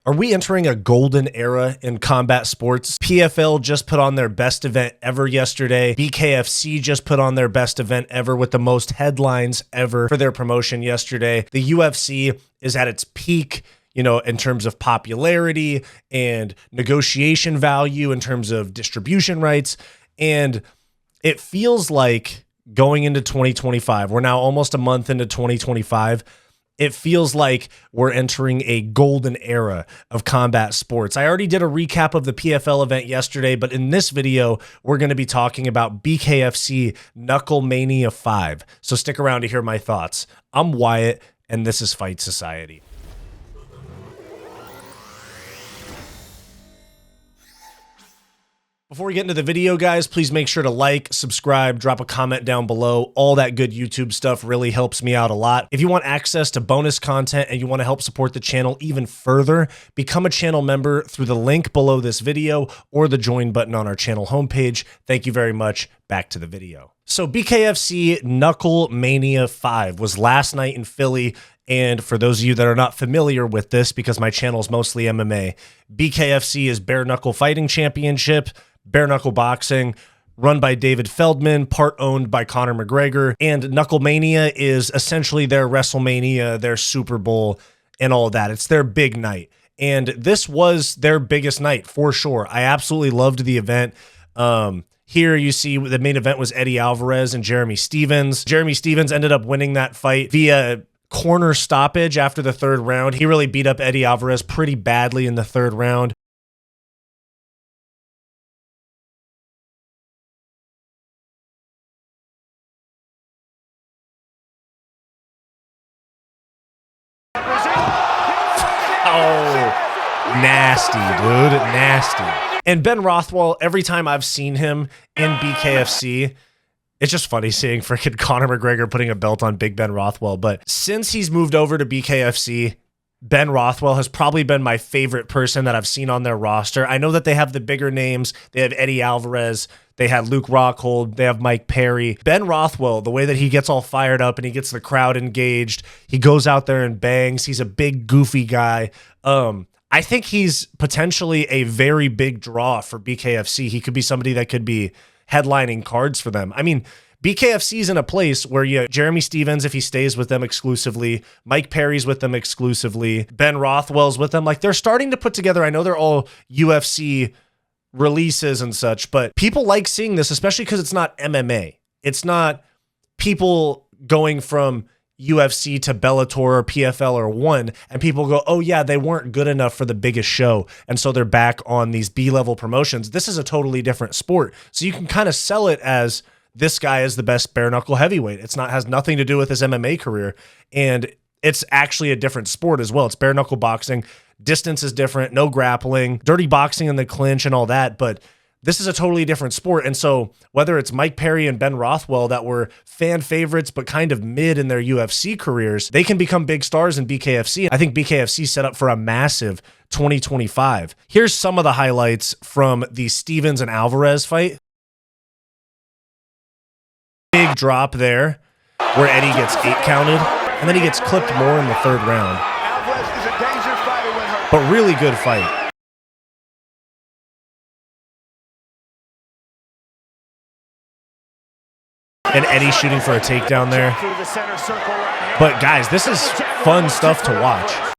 Are we entering a golden era in combat sports? PFL just put on their best event ever yesterday. BKFC just put on their best event ever with the most headlines ever for their promotion yesterday. The UFC is at its peak, you know, in terms of popularity and negotiation value, in terms of distribution rights. And it feels like going into 2025, we're now almost a month into 2025. It feels like we're entering a golden era of combat sports. I already did a recap of the PFL event yesterday, but in this video, we're going to be talking about BKFC Knucklemania 5. So stick around to hear my thoughts. I'm Wyatt, and this is Fight Society. Before we get into the video, guys, please make sure to like, subscribe, drop a comment down below. All that good YouTube stuff really helps me out a lot. If you want access to bonus content and you want to help support the channel even further, become a channel member through the link below this video or the join button on our channel homepage. Thank you very much. Back to the video. So BKFC Knucklemania 5 was last night in Philly. And for those of you that are not familiar with this, because my channel is mostly MMA, BKFC is Bare-Knuckle Fighting Championship, bare-knuckle boxing, run by David Feldman, part owned by Conor McGregor. And Knucklemania is essentially their WrestleMania, their Super Bowl, and all that. It's their big night. And this was their biggest night, for sure. I absolutely loved the event. Here you see the main event was Eddie Alvarez and Jeremy Stephens. Jeremy Stephens ended up winning that fight via corner stoppage after the third round. He really beat up Eddie Alvarez pretty badly in the third round. Oh, nasty, dude, nasty. And Ben Rothwell, every time I've seen him in BKFC, it's just funny seeing freaking Conor McGregor putting a belt on Big Ben Rothwell. But since he's moved over to BKFC, Ben Rothwell has probably been my favorite person that I've seen on their roster. I know that they have the bigger names. They have Eddie Alvarez. They had Luke Rockhold. They have Mike Perry. Ben Rothwell, the way that he gets all fired up and he gets the crowd engaged, he goes out there and bangs. He's a big, goofy guy. I think he's potentially a very big draw for BKFC. He could be somebody that could be headlining cards for them. I mean, BKFC's in a place where you Jeremy Stephens, if he stays with them exclusively, Mike Perry's with them exclusively, Ben Rothwell's with them. Like, they're starting to put together, I know they're all UFC releases and such, but people like seeing this, especially because it's not MMA. It's not people going from UFC to Bellator or PFL or ONE, and people go, oh yeah, they weren't good enough for the biggest show, and so they're back on these B-level promotions. This is a totally different sport, so you can kind of sell it as this guy is the best bare-knuckle heavyweight. It's not, has nothing to do with his MMA career, and it's actually a different sport as well. It's bare-knuckle boxing. Distance is different, no grappling, dirty boxing in the clinch and all that, but this is a totally different sport. And so whether it's Mike Perry and Ben Rothwell that were fan favorites but kind of mid in their UFC careers, they can become big stars in BKFC. I think BKFC set up for a massive 2025. Here's some of the highlights from the Stephens and Alvarez fight. Big drop there where Eddie gets 8 counted, and then he gets clipped more in the third round. But really good fight. And Eddie shooting for a takedown there. But guys, this is fun stuff to watch.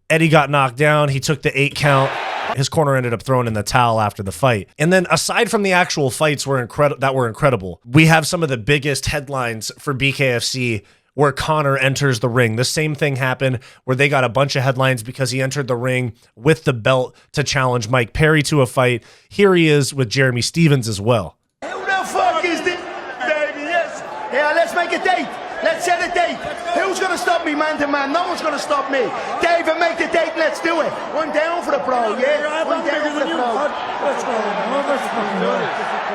Eddie got knocked down. He took the 8 count. His corner ended up throwing in the towel after the fight. And then aside from the actual fights that were incredible, we have some of the biggest headlines for BKFC where Conor enters the ring. The same thing happened where they got a bunch of headlines because he entered the ring with the belt to challenge Mike Perry to a fight. Here he is with Jeremy Stephens as well. Who the fuck is this? Baby, yes. Yeah, let's make a date. Let's set a date. Who's going to stop me man to man? No one's going to stop me. David, make the date. Let's do it. One down for the pro, yeah? One down for the pro. Let's go. Let's go.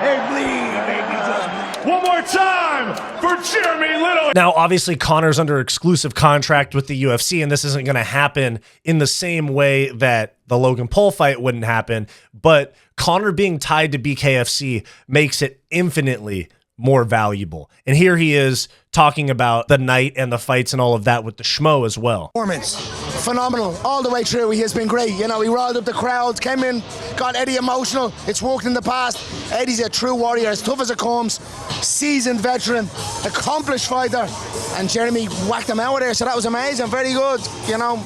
Hey, bleed, baby. One more time for Jeremy Little. Now, obviously, Conor's under exclusive contract with the UFC, and this isn't going to happen in the same way that the Logan Paul fight wouldn't happen. But Conor being tied to BKFC makes it infinitely more valuable. And here he is talking about the night and the fights and all of that with the schmo as well. Performance, phenomenal, all the way through. He has been great. You know, he riled up the crowd, came in, got Eddie emotional. It's worked in the past. Eddie's a true warrior, as tough as it comes, seasoned veteran, accomplished fighter, and Jeremy whacked him out of there, so that was amazing, very good, you know.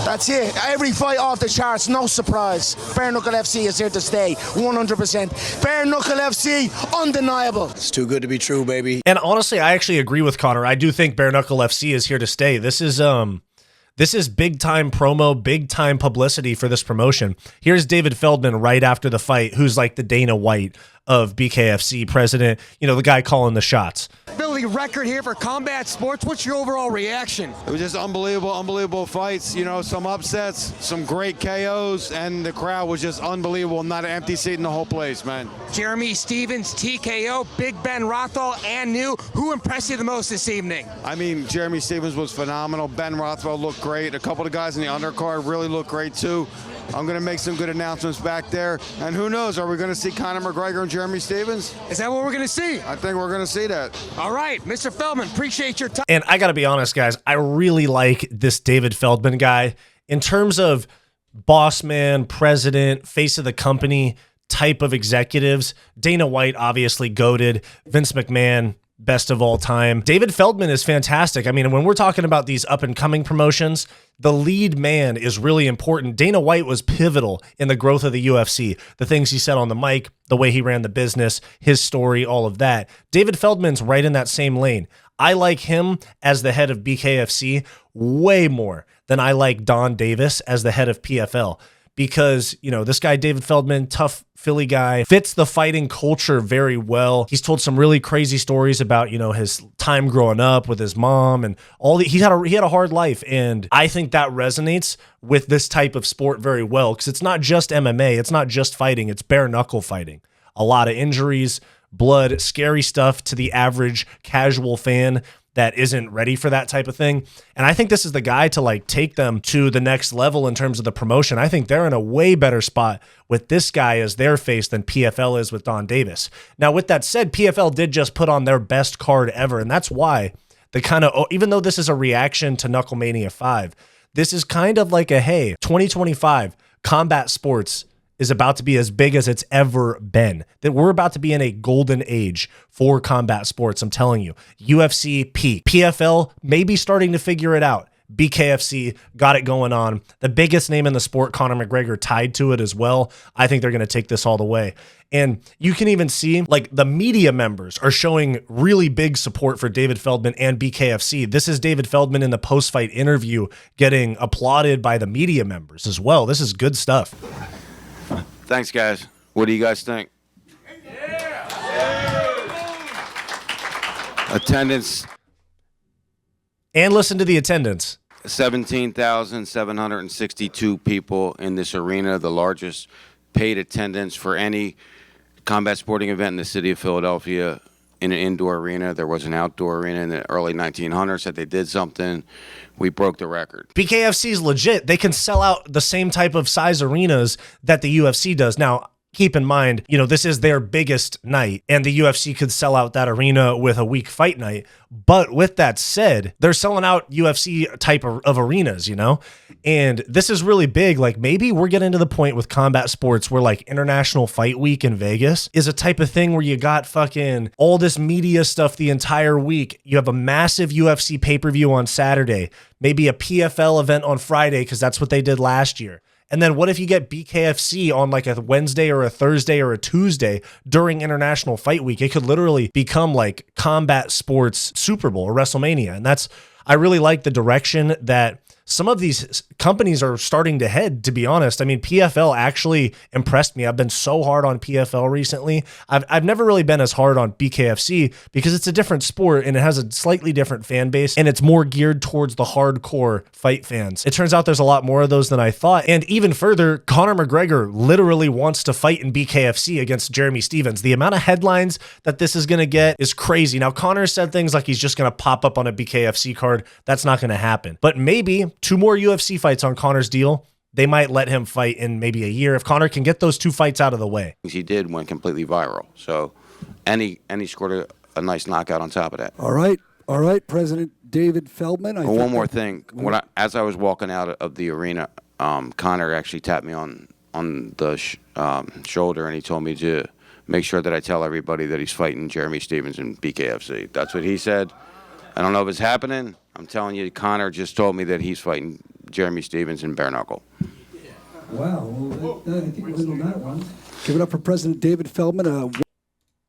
That's it. Every fight off the charts, no surprise. Bare-knuckle FC is here to stay, 100%. Bare-knuckle FC, undeniable. It's too good to be true, baby. And honestly, I actually agree with Conor. I do think Bare-knuckle FC is here to stay. This is big time promo, big time publicity for this promotion. Here's David Feldman right after the fight, who's like the Dana White of BKFC, president, you know, the guy calling the shots. Building record here for combat sports. What's your overall reaction? It was just unbelievable fights. You know, some upsets, some great KOs, and the crowd was just unbelievable. Not an empty seat in the whole place, man. Jeremy Stephens, TKO, Big Ben Rothwell, and New. Who impressed you the most this evening? I mean, Jeremy Stephens was phenomenal. Ben Rothwell looked great. A couple of guys in the undercard really looked great, too. I'm going to make some good announcements back there. And who knows, are we going to see Conor McGregor and Jeremy Stephens? Is that what we're going to see? I think we're going to see that. All right, Mr. Feldman, appreciate your time. And I got to be honest, guys, I really like this David Feldman guy in terms of boss man, president, face of the company type of executives. Dana White, obviously goated. Vince McMahon, best of all time. David Feldman is fantastic. I mean, when we're talking about these up and coming promotions, the lead man is really important. Dana White was pivotal in the growth of the UFC. The things he said on the mic, the way he ran the business, his story, all of that. David Feldman's right in that same lane. I like him as the head of BKFC way more than I like Don Davis as the head of PFL. Because, you know, this guy, David Feldman, tough Philly guy, fits the fighting culture very well. He's told some really crazy stories about, you know, his time growing up with his mom and all the, he had a hard life. And I think that resonates with this type of sport very well, because it's not just MMA. It's not just fighting. It's bare knuckle fighting. A lot of injuries, blood, scary stuff to the average casual fan that isn't ready for that type of thing. And I think this is the guy to like take them to the next level in terms of the promotion. I think they're in a way better spot with this guy as their face than PFL is with Don Davis. Now, with that said, PFL did just put on their best card ever. And that's why the kind of, even though this is a reaction to Knucklemania 5, this is kind of like a, hey, 2025 combat sports is about to be as big as it's ever been. That we're about to be in a golden age for combat sports, I'm telling you. UFC peak. PFL maybe starting to figure it out. BKFC got it going on. The biggest name in the sport, Conor McGregor, tied to it as well. I think they're going to take this all the way. And you can even see, like, the media members are showing really big support for David Feldman and BKFC. This is David Feldman in the post-fight interview getting applauded by the media members as well. This is good stuff. Thanks, guys. What do you guys think? Attendance. And listen to the attendance. 17,762 people in this arena, the largest paid attendance for any combat sporting event in the city of Philadelphia in an indoor arena. There was an outdoor arena in the early 1900s that they did something. We broke the record. BKFC is legit. They can sell out the same type of size arenas that the UFC does. Now, keep in mind, you know, this is their biggest night, and the UFC could sell out that arena with a weak fight night. But with that said, they're selling out UFC type of arenas, you know? And this is really big. Like, maybe we're getting to the point with combat sports where, like, International Fight Week in Vegas is a type of thing where you got fucking all this media stuff the entire week. You have a massive UFC pay-per-view on Saturday, maybe a PFL event on Friday, because that's what they did last year. And then what if you get BKFC on like a Wednesday or a Thursday or a Tuesday during International Fight Week? It could literally become like combat sports Super Bowl or WrestleMania. And that's, I really like the direction that some of these companies are starting to head, to be honest. I mean, PFL actually impressed me. I've been so hard on PFL recently. I've never really been as hard on BKFC because it's a different sport and it has a slightly different fan base and it's more geared towards the hardcore fight fans. It turns out there's a lot more of those than I thought. And even further, Conor McGregor literally wants to fight in BKFC against Jeremy Stephens. The amount of headlines that this is going to get is crazy. Now, Conor said things like he's just going to pop up on a BKFC card. That's not going to happen. But maybe 2 more UFC fights on Conor's deal. They might let him fight in maybe a year if Conor can get those 2 fights out of the way. He did went completely viral. So and he scored a nice knockout on top of that. All right, President David Feldman. Well, one more thing. As I was walking out of the arena, Conor actually tapped me on the shoulder, and he told me to make sure that I tell everybody that he's fighting Jeremy Stephens in BKFC. That's what he said. I don't know if it's happening. I'm telling you, Conor just told me that he's fighting Jeremy Stephens in bare-knuckle. Wow. Well, I think we'll handle that one. Give it up for President David Feldman. A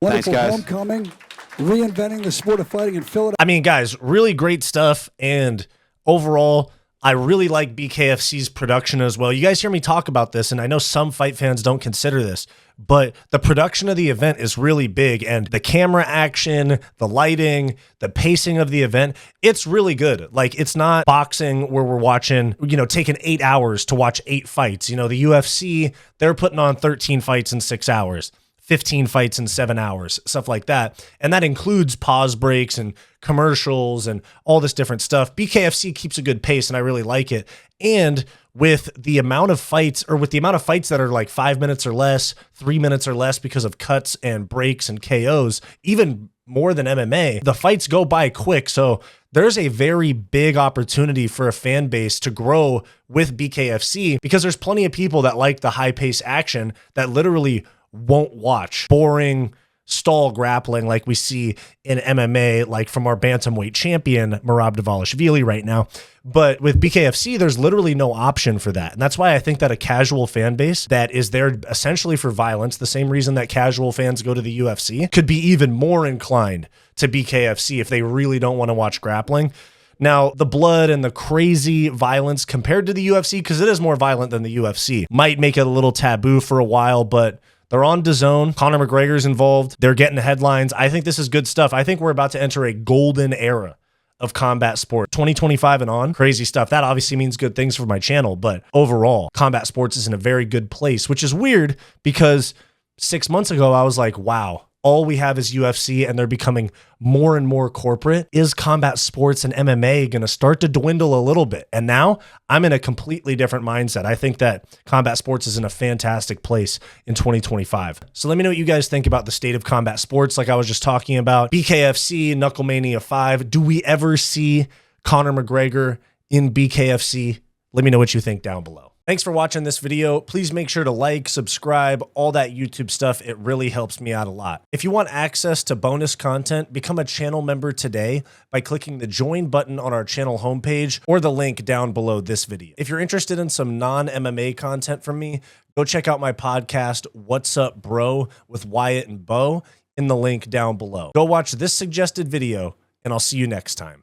wonderful homecoming, reinventing the sport of fighting in Philadelphia. I mean, guys, really great stuff. And overall, I really like BKFC's production as well. You guys hear me talk about this, and I know some fight fans don't consider this, but the production of the event is really big, and the camera action, the lighting, the pacing of the event, it's really good. Like, it's not boxing where we're watching, taking 8 hours to watch 8 fights. The UFC, they're putting on 13 fights in 6 hours. 15 fights in 7 hours, stuff like that. And that includes pause breaks and commercials and all this different stuff. BKFC keeps a good pace, and I really like it. And with the amount of fights that are like 5 minutes or less, 3 minutes or less because of cuts and breaks and KOs, even more than MMA, the fights go by quick. So there's a very big opportunity for a fan base to grow with BKFC, because there's plenty of people that like the high pace action that literally won't watch boring stall grappling like we see in MMA, like from our bantamweight champion, Merab Dvalishvili right now. But with BKFC, there's literally no option for that. And that's why I think that a casual fan base that is there essentially for violence, the same reason that casual fans go to the UFC, could be even more inclined to BKFC if they really don't want to watch grappling. Now, the blood and the crazy violence compared to the UFC, because it is more violent than the UFC, might make it a little taboo for a while, but they're on DAZN. Conor McGregor's involved. They're getting the headlines. I think this is good stuff. I think we're about to enter a golden era of combat sport. 2025 and on, crazy stuff. That obviously means good things for my channel, but overall, combat sports is in a very good place, which is weird because 6 months ago, I was like, wow, all we have is UFC and they're becoming more and more corporate. Is combat sports and MMA going to start to dwindle a little bit? And now I'm in a completely different mindset. I think that combat sports is in a fantastic place in 2025. So let me know what you guys think about the state of combat sports. Like I was just talking about BKFC, Knucklemania 5. Do we ever see Conor McGregor in BKFC? Let me know what you think down below. Thanks for watching this video. Please make sure to like, subscribe, all that YouTube stuff. It really helps me out a lot. If you want access to bonus content, become a channel member today by clicking the join button on our channel homepage or the link down below this video. If you're interested in some non-MMA content from me, go check out my podcast, What's Up Bro, with Wyatt and Bo, in the link down below. Go watch this suggested video, and I'll see you next time.